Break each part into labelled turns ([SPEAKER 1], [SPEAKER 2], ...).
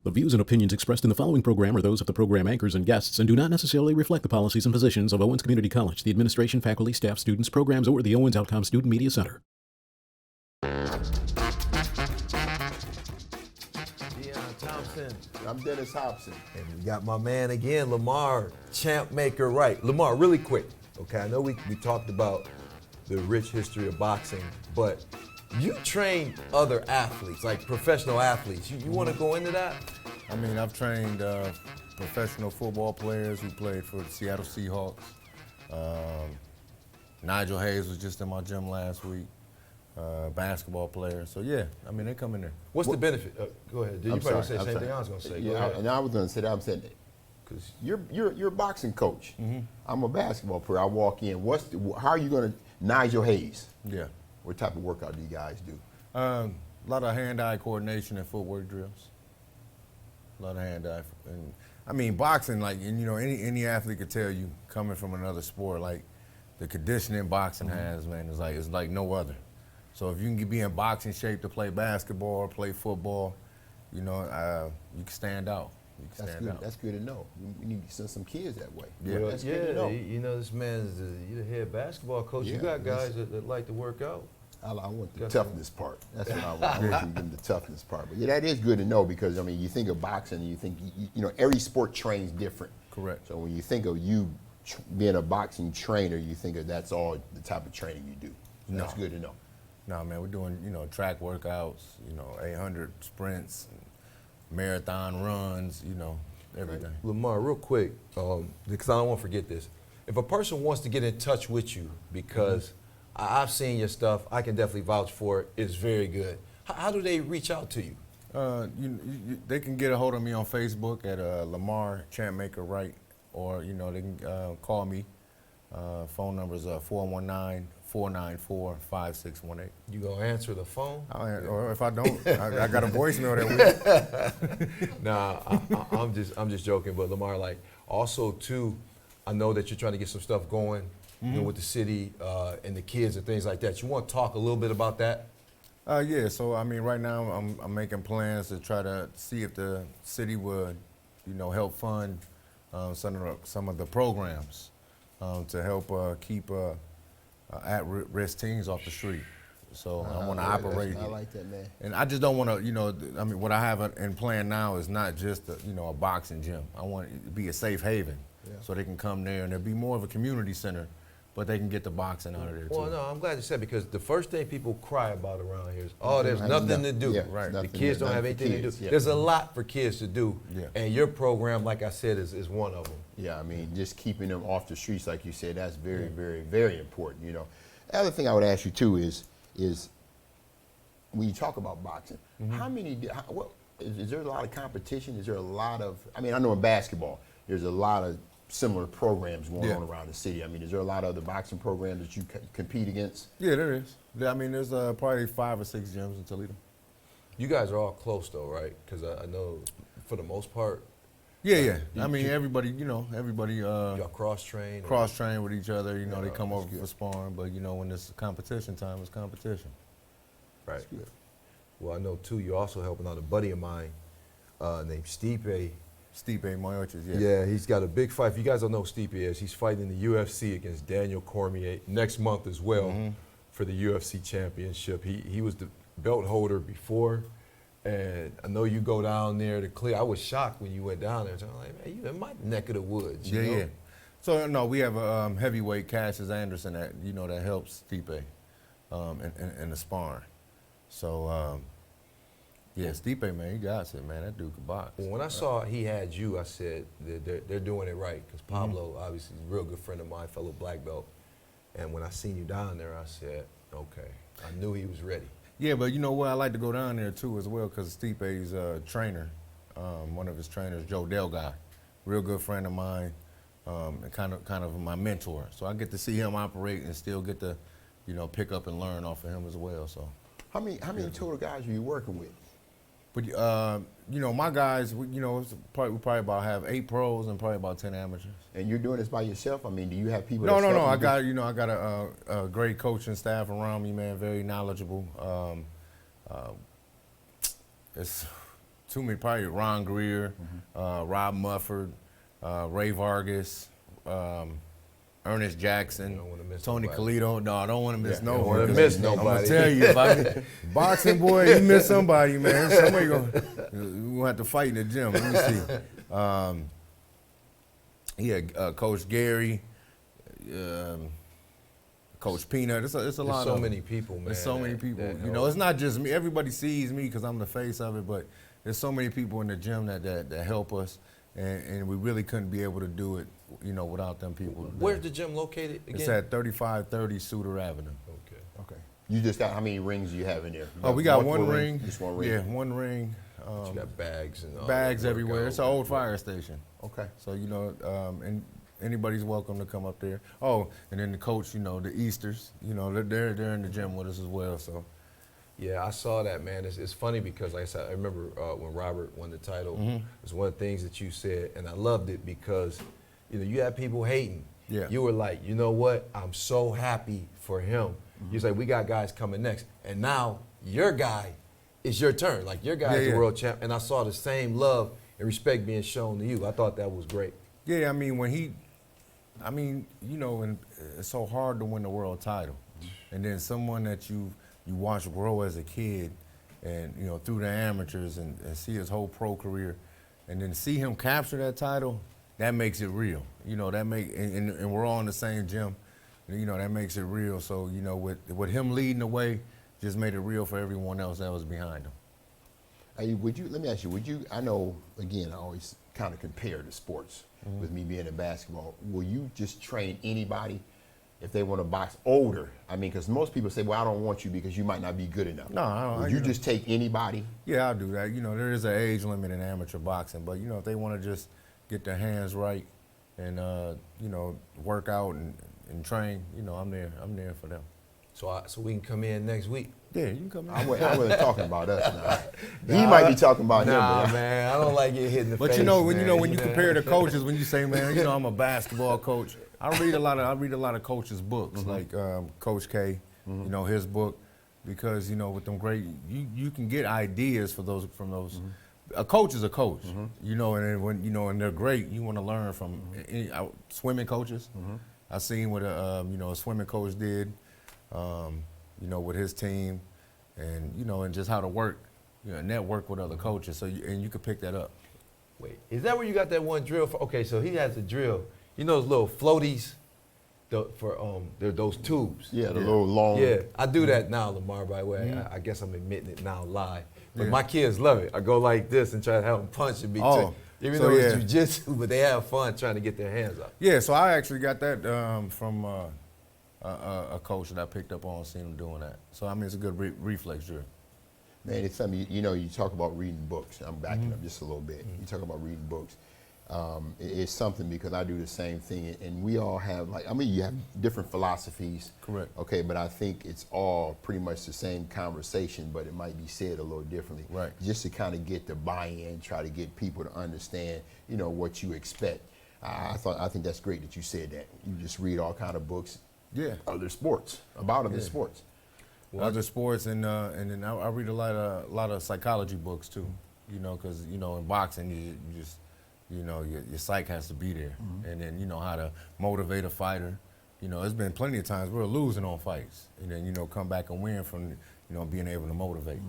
[SPEAKER 1] The views and opinions expressed in the following program are those of the program anchors and guests and do not necessarily reflect the policies and positions of Owens Community College, the administration, faculty, staff, students, programs, or the Owens Outcome Student Media Center.
[SPEAKER 2] Deon Thompson.
[SPEAKER 3] I'm Dennis Hobson.
[SPEAKER 2] And we got my man again, Lamar Wright. Lamar, really quick, okay? I know we talked about the rich history of boxing, but you train other athletes, like professional athletes. You want to go into that?
[SPEAKER 4] I mean, I've trained professional football players who played for the Seattle Seahawks. Nigel Hayes was just in my gym last week. Basketball player. So yeah, I mean, they come in there.
[SPEAKER 2] What's the benefit? Go ahead. You probably say the same thing I was going to say.
[SPEAKER 3] Yeah, and I was going to say that. I'm saying, because you're a boxing coach. Mm-hmm. I'm a basketball player. I walk in. How are you going to Nigel Hayes?
[SPEAKER 4] Yeah.
[SPEAKER 3] What type of workout do you guys do?
[SPEAKER 4] A lot of hand-eye coordination and footwork drills. A lot of hand-eye. And I mean, boxing, like, and, you know, any athlete could tell you, coming from another sport, like the conditioning boxing has, man, is like no other. So if you can be in boxing shape to play basketball or play football, you know, you can stand out.
[SPEAKER 3] That's good to know. We need to send some kids that way.
[SPEAKER 4] Yeah,
[SPEAKER 2] well,
[SPEAKER 3] that's good to know.
[SPEAKER 2] You know, this man's the head basketball coach.
[SPEAKER 3] Yeah,
[SPEAKER 2] you got guys that like to work out.
[SPEAKER 3] I want the toughness part. That's what I want. I want you to give them the toughness part. But yeah, that is good to know because, I mean, you think of boxing and you think, you know, every sport trains different.
[SPEAKER 4] Correct.
[SPEAKER 3] So when you think of you being a boxing trainer, you think of that's all the type of training you do. So that's good to know. No,
[SPEAKER 4] man, we're doing, you know, track workouts, you know, 800 sprints, marathon runs, you know, everything.
[SPEAKER 2] Right. Lamar, real quick, because I don't want to forget this. If a person wants to get in touch with you, because I've seen your stuff, I can definitely vouch for it. It's very good. How do they reach out to you?
[SPEAKER 4] They can get a hold of me on Facebook at Lamar Wright, or, you know, they can call me. Phone number is 419-494-5618.
[SPEAKER 2] You gonna answer the phone?
[SPEAKER 4] Or if I don't, I got a voicemail that week.
[SPEAKER 2] Nah, I'm just joking. But Lamar, like, also too, I know that you're trying to get some stuff going, you know, with the city and the kids and things like that. You want to talk a little bit about that?
[SPEAKER 4] Yeah. So I mean, right now I'm making plans to try to see if the city would, you know, help fund some of the programs to help keep at-risk teens off the street. So I want to operate.
[SPEAKER 3] I like that, man.
[SPEAKER 4] And I just don't want to, you know, I mean, what I have in plan now is not just, a boxing gym. I want it to be a safe haven, so they can come there and there'll be more of a community center, but they can get the boxing out of there too.
[SPEAKER 2] Well, no, I'm glad you said, because the first thing people cry about around here is, oh, there's nothing to do.
[SPEAKER 3] Yeah,
[SPEAKER 2] right. The
[SPEAKER 3] nothing,
[SPEAKER 2] kids don't have anything to do.
[SPEAKER 3] Yeah.
[SPEAKER 2] There's a lot for kids to do,
[SPEAKER 4] Yeah.
[SPEAKER 2] and your program, like I said, is one of them.
[SPEAKER 3] Yeah, I mean, just keeping them off the streets, like you said, that's very, very, very important, you know. The other thing I would ask you, too, is when you talk about boxing, is there a lot of competition? Is there a lot of, I mean, I know in basketball, there's a lot of similar programs going on around the city. I mean, is there a lot of other boxing programs that you compete against?
[SPEAKER 4] Yeah, there is. I mean, there's probably 5 or 6 gyms in Toledo.
[SPEAKER 2] You guys are all close, though, right? Because I know, for the most part.
[SPEAKER 4] Yeah. I mean, everybody.
[SPEAKER 2] Y'all cross-train?
[SPEAKER 4] Cross-train with each other. You know, they come over for sparring, but, you know, when it's competition time, it's competition.
[SPEAKER 2] Right. Well, I know, too, you're also helping out a buddy of mine named Stipe.
[SPEAKER 4] Stipe Miocic,
[SPEAKER 2] Yeah, he's got a big fight. If you guys don't know who Stipe is, he's fighting in the UFC against Daniel Cormier next month as well for the UFC championship. He was the belt holder before, and I know you go down there to clear. I was shocked when you went down there. So I'm like, man, you in my neck of the woods. You know?
[SPEAKER 4] So, no, we have a heavyweight, Cassius Anderson, that, you know, that helps Stipe in the sparring. So, Stipe, man, he got it, man. That dude could box.
[SPEAKER 2] Well, when I saw he had you, I said they're doing it right, because Pablo, obviously, is a real good friend of mine, fellow black belt. And when I seen you down there, I said, okay, I knew he was ready.
[SPEAKER 4] Yeah, but you know what? I like to go down there too as well, because Stipe's a trainer. One of his trainers, Joe Delguy, real good friend of mine, and kind of my mentor. So I get to see him operate and still get to, you know, pick up and learn off of him as well. So
[SPEAKER 3] how many total guys are you working with?
[SPEAKER 4] But you know, my guys, we probably about have 8 pros and probably about 10 amateurs.
[SPEAKER 3] And you're doing this by yourself? I mean, do you have people?
[SPEAKER 4] No. I got a great coaching staff around me, man. Very knowledgeable. It's too many, probably Ron Greer, Rob Mufford, Ray Vargas, Ernest Jackson,
[SPEAKER 2] don't wanna miss
[SPEAKER 4] Tony
[SPEAKER 2] nobody.
[SPEAKER 4] Colito. No, I don't want to miss no
[SPEAKER 2] don't
[SPEAKER 4] one.
[SPEAKER 2] wanna
[SPEAKER 4] 'cause
[SPEAKER 2] miss
[SPEAKER 4] I'm gonna
[SPEAKER 2] nobody.
[SPEAKER 4] tell you, if I boxing boy, you miss somebody, man. Somebody gonna have to fight in the gym. Let me see. Coach Gary, Coach Peanut. It's a
[SPEAKER 2] There's
[SPEAKER 4] lot
[SPEAKER 2] so
[SPEAKER 4] of
[SPEAKER 2] many people, man.
[SPEAKER 4] There's so many
[SPEAKER 2] that-
[SPEAKER 4] people.
[SPEAKER 2] that
[SPEAKER 4] You know,
[SPEAKER 2] help.
[SPEAKER 4] it's not just me. Everybody sees me because I'm the face of it, but there's so many people in the gym that help us, and we really couldn't be able to do it, you know, without them people.
[SPEAKER 2] Where's the gym located again?
[SPEAKER 4] It's at 3530 Suter Avenue.
[SPEAKER 2] Okay.
[SPEAKER 3] Okay. You just got how many rings do you have in there?
[SPEAKER 4] Oh, we got one
[SPEAKER 3] multiple
[SPEAKER 4] ring.
[SPEAKER 3] Just one ring.
[SPEAKER 4] Yeah, one ring.
[SPEAKER 2] You got bags and all
[SPEAKER 4] Bags
[SPEAKER 2] that
[SPEAKER 4] everywhere.
[SPEAKER 2] workout.
[SPEAKER 4] It's an old fire station.
[SPEAKER 3] Okay.
[SPEAKER 4] So, you know, and anybody's welcome to come up there. Oh, and then the coach, you know, the Easters, you know, they're in the gym with us as well. So,
[SPEAKER 2] Yeah, I saw that, man. It's funny because, like I said, I remember when Robert won the title. It was one of the things that you said, and I loved it because, you know, you had people hating.
[SPEAKER 4] Yeah.
[SPEAKER 2] You were like, you know what? I'm so happy for him. You was like, we got guys coming next, and now your guy is your turn. Like your guy's
[SPEAKER 4] Yeah,
[SPEAKER 2] the
[SPEAKER 4] yeah.
[SPEAKER 2] world champ, and I saw the same love and respect being shown to you. I thought that was great.
[SPEAKER 4] yeah, I mean, you know, and it's so hard to win the world title. And then someone that you watch grow as a kid and, you know, through the amateurs and see his whole pro career and then see him capture that title, that makes it real. You know, and we're all in the same gym. You know, that makes it real. So, you know, with him leading the way, just made it real for everyone else that was behind him.
[SPEAKER 3] Hey, let me ask you, I know, again, I always kind of compare the sports with me being in basketball. Will you just train anybody if they want to box older? I mean, because most people say, well, I don't want you because you might not be good enough.
[SPEAKER 4] No, I don't.
[SPEAKER 3] Would you just take anybody?
[SPEAKER 4] Yeah, I'll do that. You know, there is an age limit in amateur boxing, but, you know, if they want to just get their hands right and, you know, work out and train, you know, I'm there for them.
[SPEAKER 2] So we can come in next week.
[SPEAKER 4] Yeah, you can come in.
[SPEAKER 3] I wasn't talking about us now. He might be talking about him.
[SPEAKER 2] Nah,
[SPEAKER 3] but
[SPEAKER 2] man, I don't like getting hit in the face.
[SPEAKER 4] But you know, when
[SPEAKER 2] man.
[SPEAKER 4] you compare the coaches, when you say, man, you know, I'm a basketball coach. I read a lot of coaches' books, like Coach K, you know, his book, because you know, with them great, you can get ideas from those. A coach is a coach, you know, and then when you know, and they're great. You want to learn from swimming coaches. I seen what a swimming coach did, you know, with his team, and you know, and just how to work, you know, network with other coaches. So you could pick that up.
[SPEAKER 2] Wait, is that where you got that one drill for? Okay, so he has a drill. You know those little floaties, they're those tubes.
[SPEAKER 3] Yeah, the little long.
[SPEAKER 2] Yeah, I do that now, Lamar, by the way. I guess I'm admitting it now live. But
[SPEAKER 4] Yeah.
[SPEAKER 2] my kids love it. I go like this and try to have them punch and be even
[SPEAKER 4] so
[SPEAKER 2] though it's
[SPEAKER 4] yeah.
[SPEAKER 2] jujitsu, but they have fun trying to get their hands up.
[SPEAKER 4] Yeah, so I actually got that from a coach that I picked up on, seen him doing that. So I mean, it's a good reflex drill.
[SPEAKER 3] Man, it's something, you know, you talk about reading books. I'm backing up just a little bit. You talk about reading books. It's something because I do the same thing, and we all have, like, I mean, you have different philosophies.
[SPEAKER 4] Correct.
[SPEAKER 3] Okay, but I think it's all pretty much the same conversation, but it might be said a little differently.
[SPEAKER 4] Right.
[SPEAKER 3] Just to kind of get the buy-in, try to get people to understand, you know, what you expect. I think that's great that you said that. You just read all kind of books.
[SPEAKER 4] Yeah.
[SPEAKER 3] Other sports, about other sports.
[SPEAKER 4] Other sports, and then I read a lot of psychology books too. You know, because you know, in boxing, you just, you know, your psyche has to be there, and then you know how to motivate a fighter. You know, there's been plenty of times we're losing on fights, and then you know come back and win from, you know, being able to motivate.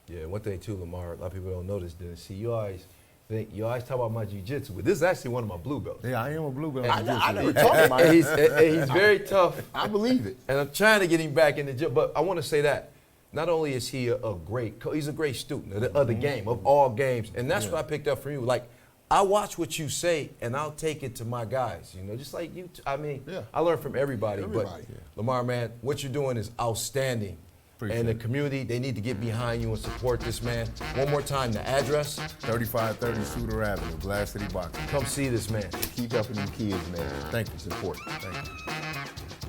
[SPEAKER 2] Yeah, one thing too, Lamar, a lot of people don't know this, Dennis. See, you always talk about my jiu-jitsu, but this is actually one of my blue belts.
[SPEAKER 4] Yeah, I am a blue belt.
[SPEAKER 3] I
[SPEAKER 4] jiu-jitsu.
[SPEAKER 3] never talked about
[SPEAKER 2] And
[SPEAKER 3] it.
[SPEAKER 2] he's very tough.
[SPEAKER 3] I believe it.
[SPEAKER 2] And I'm trying to get him back in the gym. But I want to say that not only is he a great he's a great student of the game, of all games. And that's what I picked up from you. Like, I watch what you say, and I'll take it to my guys. You know, just like you. I mean,
[SPEAKER 3] Yeah.
[SPEAKER 2] I learn from everybody.
[SPEAKER 3] Everybody.
[SPEAKER 2] But, Lamar, man, what you're doing is outstanding.
[SPEAKER 4] Appreciate
[SPEAKER 2] and the
[SPEAKER 4] it.
[SPEAKER 2] community, they need to get behind you and support this man. One more time, the address.
[SPEAKER 4] 3530 Suter Avenue, Glass City Boxing.
[SPEAKER 2] Come see this man.
[SPEAKER 3] Keep helping them kids, man.
[SPEAKER 4] Thank you.
[SPEAKER 3] It's important.
[SPEAKER 4] Thank you.